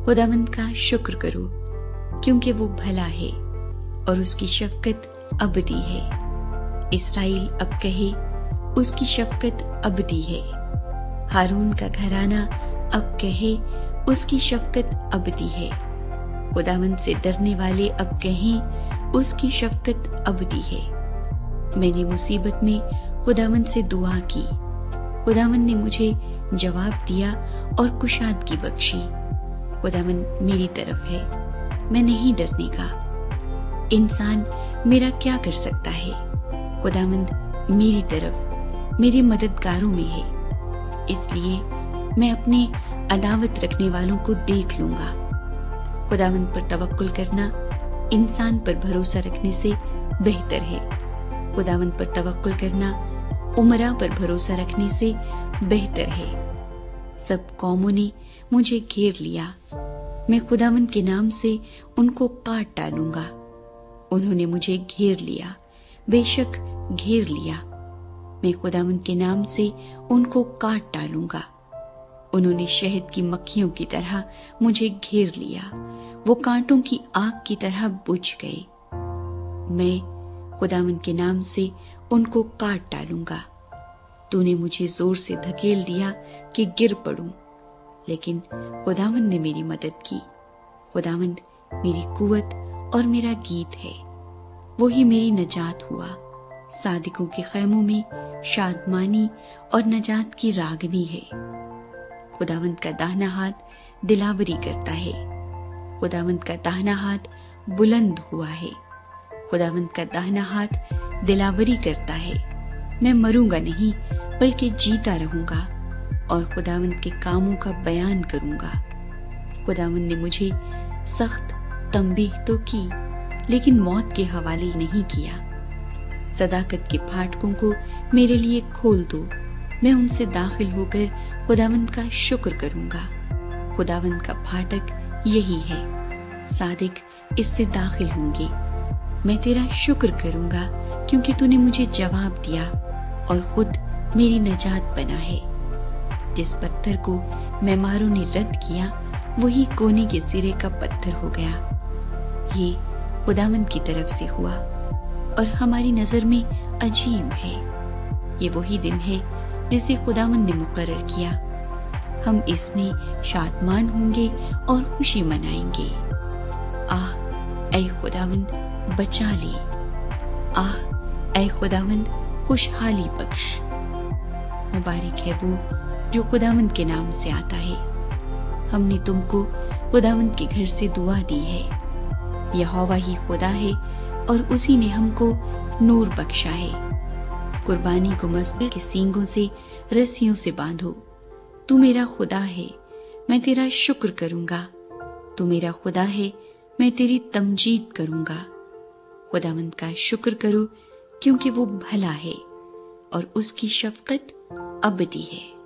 खुदावंद का शुक्र करो क्योंकि वो भला है और उसकी शफकत अबदी है। इस्राएल अब कहे उसकी शफकत अबदी है। हारून का घराना अब कहे उसकी शफकत अबदी है। खुदावंद से डरने वाले अब कहें उसकी शफकत अबदी है। मैंने मुसीबत में खुदावंद से दुआ की, खुदावंद ने मुझे जवाब दिया और कुशादगी बख्शी। खुदावंद मेरी तरफ है, मैं नहीं डरने का। इंसान मेरा क्या कर सकता है? खुदावंद मेरी तरफ मेरे मददगारों में है, इसलिए मैं अपने अदावत रखने वालों को देख लूंगा। खुदावंद पर तवक्कुल करना इंसान पर भरोसा रखने से बेहतर है। खुदावंद पर तवक्कुल करना उमरा पर भरोसा रखने से बेहतर है। सब कौमों ने मुझे घेर लिया, मैं खुदावंद के नाम से उनको काट डालूंगा। उन्होंने मुझे घेर लिया, बेशक घेर लिया, मैं खुदावंद के नाम से उनको काट डालूंगा। उन्होंने शहद की मक्खियों की तरह मुझे घेर लिया, वो कांटों की आग की तरह बुझ गए। मैं खुदावंद के नाम से उनको काट डालूंगा। तूने मुझे जोर से धकेल दिया कि गिर पड़ूं, लेकिन खुदावंद ने मेरी मदद की। खुदावंद मेरी कुवत और मेरा गीत है, वही मेरी नजात हुआ। सादिकों के खैमों में शादमानी और नजात की रागनी है। खुदावंद का दाहिना हाथ दिलावरी करता है, खुदावंद का दाहिना हाथ बुलंद हुआ है। खुदावंद का दाहिना हाथ दिलावरी करता है। मैं मरूंगा नहीं बल्कि जीता रहूंगा और खुदावंद के कामों का बयान करूंगा। खुदावंद ने मुझे सख्त तंबीह तो की, लेकिन मौत के हवाले नहीं किया। सदाकत के फाटकों को मेरे लिए खोल दो, मैं उनसे दाखिल होकर खुदावंद का शुक्र करूंगा। खुदावंद का फाटक यही है, सादिक इससे दाखिल होंगे। मैं तेरा शुक्र करूंगा क्योंकि तूने मुझे जवाब दिया और खुद मेरी नजात बना है। जिस पत्थर को मेमारों ने रद्द किया, वही कोने के सिरे का पत्थर हो गया। ये खुदावंद की तरफ से हुआ और हमारी नजर में अजीब है। ये वही दिन है जिसे खुदावंद ने मुकर्रर किया। हम इसमें शादमान होंगे और खुशी मनाएंगे। आह ऐ खुदावंद बचा ले, आह ऐ खुदावंद खुशहाली बख्श। मुबारक है वो जो खुदावंद के नाम से आता है। हमने तुमको खुदावंद के घर से दुआ दी है। यहोवा ही खुदा है और उसी ने हमको नूर बख्शा है। कुर्बानी को मस्बे के सींगों से रस्सियों से बांधो। तू मेरा खुदा है, मैं तेरा शुक्र करूंगा। तू मेरा खुदा है, मैं तेरी तमजीद करूंगा। खुदावंद का शुक्र करो क्योंकि वो भला है और उसकी शफकत अबदी है।